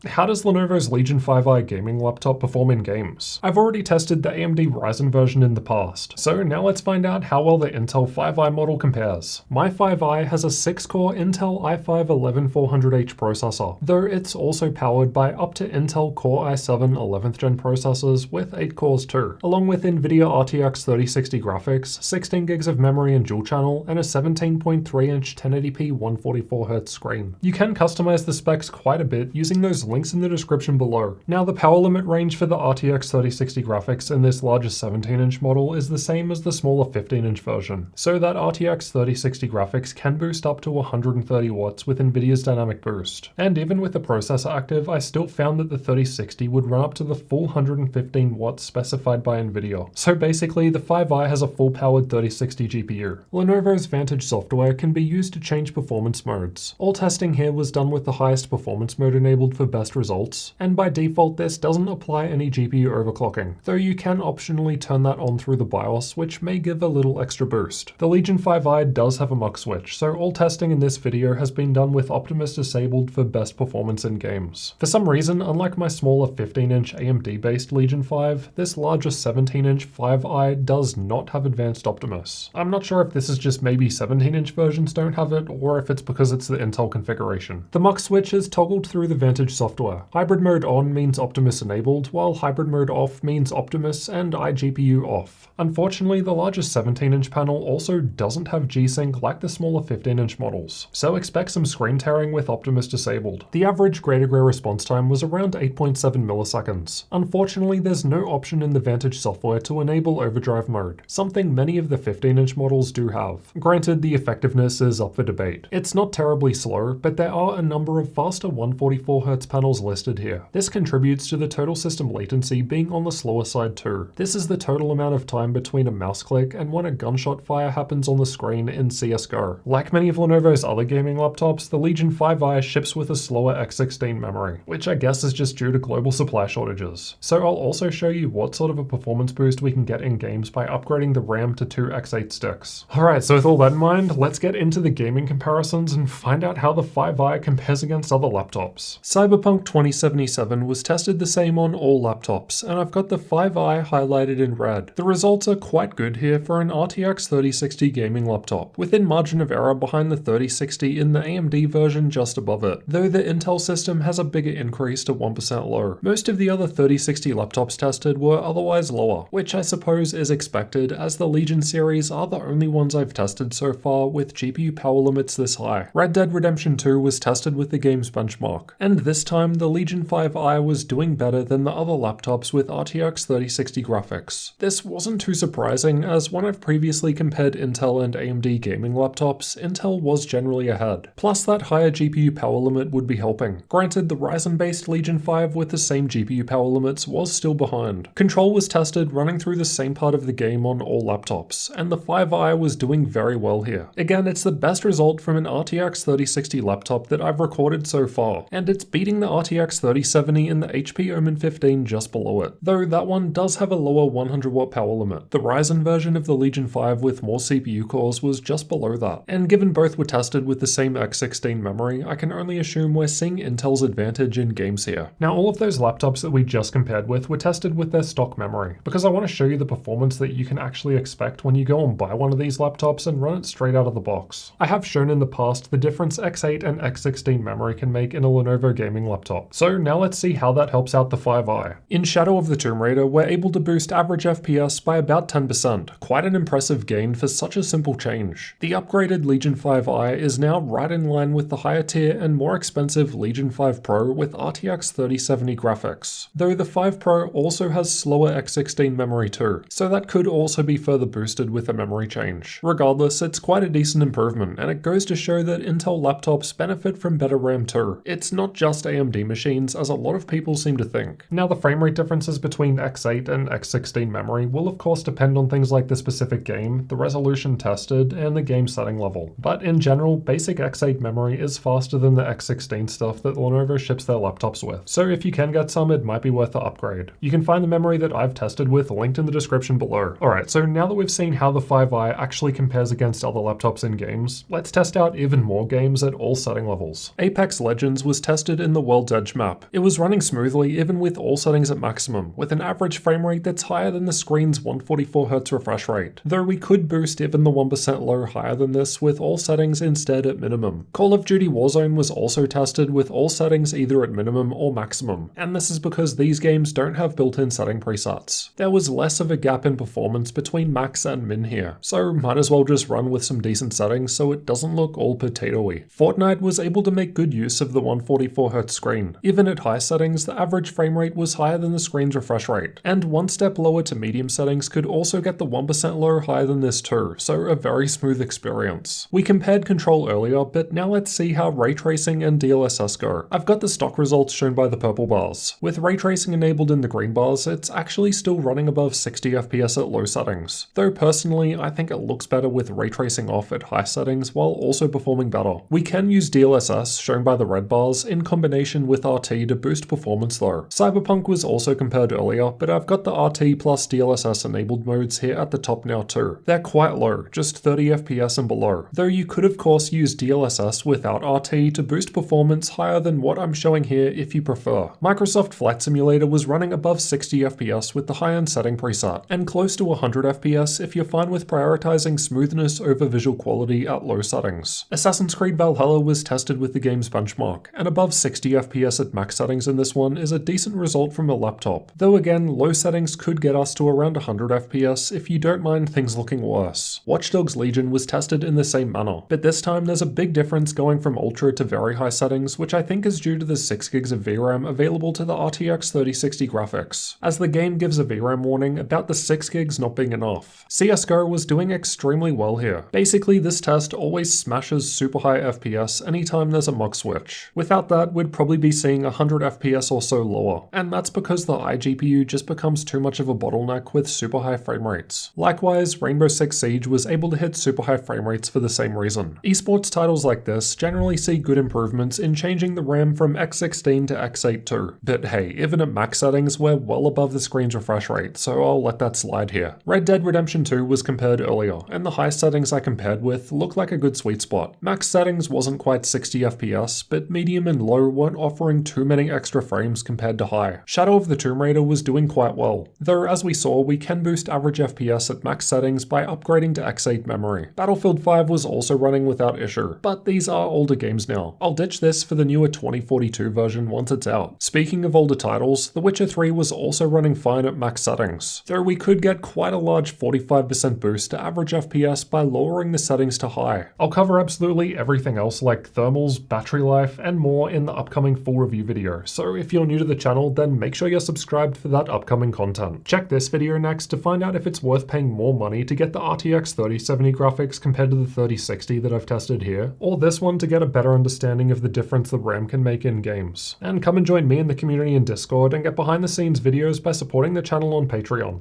How does Lenovo's Legion 5i gaming laptop perform in games? I've already tested the AMD Ryzen version in the past, so now let's find out how well the Intel 5i model compares. My 5i has a 6-core Intel i5-11400H processor, though it's also powered by up to Intel Core i7 11th gen processors with 8 cores too, along with NVIDIA RTX 3060 graphics, 16 gigs of memory and dual channel, and a 17.3-inch 1080p 144Hz screen. You can customize the specs quite a bit using those links in the description below. Now, the power limit range for the RTX 3060 graphics in this larger 17-inch model is the same as the smaller 15-inch version, so that RTX 3060 graphics can boost up to 130 watts with NVIDIA's Dynamic Boost. And even with the processor active, I still found that the 3060 would run up to the full 115 watts specified by NVIDIA. So basically, the 5i has a full-powered 3060 GPU. Lenovo's Vantage software can be used to change performance modes. All testing here was done with the highest performance mode enabled for best results, and by default this doesn't apply any GPU overclocking, though you can optionally turn that on through the BIOS, which may give a little extra boost. The Legion 5i does have a mux switch, so all testing in this video has been done with Optimus disabled for best performance in games. For some reason, unlike my smaller 15-inch AMD-based Legion 5, this larger 17-inch 5i does not have advanced Optimus. I'm not sure if this is just maybe 17-inch versions don't have it, or if it's because it's the Intel configuration. The mux switch is toggled through the Vantage software. Hybrid mode on means Optimus enabled, while hybrid mode off means Optimus and iGPU off. Unfortunately, the larger 17-inch panel also doesn't have G-Sync like the smaller 15-inch models, so expect some screen tearing with Optimus disabled. The average gray-to-gray response time was around 8.7 milliseconds. Unfortunately, there's no option in the Vantage software to enable overdrive mode, something many of the 15-inch models do have. Granted, the effectiveness is up for debate. It's not terribly slow, but there are a number of faster 144Hz panels listed here. This contributes to the total system latency being on the slower side too. This is the total amount of time between a mouse click and when a gunshot fire happens on the screen in CSGO. Like many of Lenovo's other gaming laptops, the Legion 5i ships with a slower X16 memory, which I guess is just due to global supply shortages. So I'll also show you what sort of a performance boost we can get in games by upgrading the RAM to 2 X8 sticks. Alright, so with all that in mind, let's get into the gaming comparisons and find out how the 5i compares against other laptops. Cyberpunk 2077 was tested the same on all laptops, and I've got the 5i highlighted in red. The results are quite good here for an RTX 3060 gaming laptop, within margin of error behind the 3060 in the AMD version just above it, though the Intel system has a bigger increase to 1% low. Most of the other 3060 laptops tested were otherwise lower, which I suppose is expected as the Legion series are the only ones I've tested so far with GPU power limits this high. Red Dead Redemption 2 was tested with the game's benchmark, and this time the Legion 5i was doing better than the other laptops with RTX 3060 graphics. This wasn't too surprising, as when I've previously compared Intel and AMD gaming laptops, Intel was generally ahead. Plus that higher GPU power limit would be helping. Granted, the Ryzen-based Legion 5 with the same GPU power limits was still behind. Control was tested running through the same part of the game on all laptops, and the 5i was doing very well here. Again, it's the best result from an RTX 3060 laptop that I've recorded so far, and it's beating the RTX 3070 and the HP Omen 15 just below it, though that one does have a lower 100 watt power limit. The Ryzen version of the Legion 5 with more CPU cores was just below that, and given both were tested with the same X16 memory, I can only assume we're seeing Intel's advantage in games here. Now, all of those laptops that we just compared with were tested with their stock memory, because I want to show you the performance that you can actually expect when you go and buy one of these laptops and run it straight out of the box. I have shown in the past the difference X8 and X16 memory can make in a Lenovo gaming laptop, so now let's see how that helps out the 5i. In Shadow of the Tomb Raider, we're able to boost average FPS by about 10%, quite an impressive gain for such a simple change. The upgraded Legion 5i is now right in line with the higher tier and more expensive Legion 5 Pro with RTX 3070 graphics, though the 5 Pro also has slower X16 memory too, so that could also be further boosted with a memory change. Regardless, it's quite a decent improvement, and it goes to show that Intel laptops benefit from better RAM too. It's not just AMD machines, as a lot of people seem to think. Now, the frame rate differences between X8 and X16 memory will of course depend on things like the specific game, the resolution tested, and the game setting level. But in general, basic X8 memory is faster than the X16 stuff that Lenovo ships their laptops with. So if you can get some, it might be worth the upgrade. You can find the memory that I've tested with linked in the description below. Alright, so now that we've seen how the 5i actually compares against other laptops in games, let's test out even more games at all setting levels. Apex Legends was tested in the World's Edge map. It was running smoothly even with all settings at maximum, with an average frame rate that's higher than the screen's 144Hz refresh rate, though we could boost even the 1% low higher than this with all settings instead at minimum. Call of Duty Warzone was also tested with all settings either at minimum or maximum, and this is because these games don't have built-in setting presets. There was less of a gap in performance between max and min here, so might as well just run with some decent settings so it doesn't look all potato-y. Fortnite was able to make good use of the 144Hz screen. Even at high settings, the average frame rate was higher than the screen's refresh rate, and one step lower to medium settings could also get the 1% low higher than this too, so a very smooth experience. We compared Control earlier, but now let's see how ray tracing and DLSS go. I've got the stock results shown by the purple bars. With ray tracing enabled in the green bars, it's actually still running above 60 FPS at low settings, though personally I think it looks better with ray tracing off at high settings while also performing better. We can use DLSS, shown by the red bars, in combination with RT to boost performance though. Cyberpunk was also compared earlier, but I've got the RT plus DLSS enabled modes here at the top now too. They're quite low, just 30 FPS and below, though you could of course use DLSS without RT to boost performance higher than what I'm showing here if you prefer. Microsoft Flight Simulator was running above 60 FPS with the high-end setting preset, and close to 100 FPS if you're fine with prioritizing smoothness over visual quality at low settings. Assassin's Creed Valhalla was tested with the game's benchmark, and above 60 FPS at max settings in this one is a decent result from a laptop, though again low settings could get us to around 100 FPS if you don't mind things looking worse. Watch Dogs Legion was tested in the same manner, but this time there's a big difference going from ultra to very high settings, which I think is due to the 6 gigs of VRAM available to the RTX 3060 graphics, as the game gives a VRAM warning about the 6 gigs not being enough. CSGO was doing extremely well here. Basically this test always smashes super high FPS anytime there's a mux switch. Without that, we'd probably be seeing 100 FPS or so lower, and that's because the iGPU just becomes too much of a bottleneck with super high frame rates. Likewise, Rainbow Six Siege was able to hit super high frame rates for the same reason. Esports titles like this generally see good improvements in changing the RAM from X16 to X8 too, but hey, even at max settings we're well above the screen's refresh rate, so I'll let that slide here. Red Dead Redemption 2 was compared earlier, and the high settings I compared with look like a good sweet spot. Max settings wasn't quite 60 FPS, but medium and low weren't offering too many extra frames compared to high. Shadow of the Tomb Raider was doing quite well, though as we saw we can boost average FPS at max settings by upgrading to X8 memory. Battlefield 5 was also running without issue, but these are older games now. I'll ditch this for the newer 2042 version once it's out. Speaking of older titles, The Witcher 3 was also running fine at max settings, though we could get quite a large 45% boost to average FPS by lowering the settings to high. I'll cover absolutely everything else like thermals, battery life, and more in the upcoming full review video, so if you're new to the channel then make sure you're subscribed for that upcoming content. Check this video next to find out if it's worth paying more money to get the RTX 3070 graphics compared to the 3060 that I've tested here, or this one to get a better understanding of the difference the RAM can make in games. And come and join me in the community in Discord and get behind the scenes videos by supporting the channel on Patreon.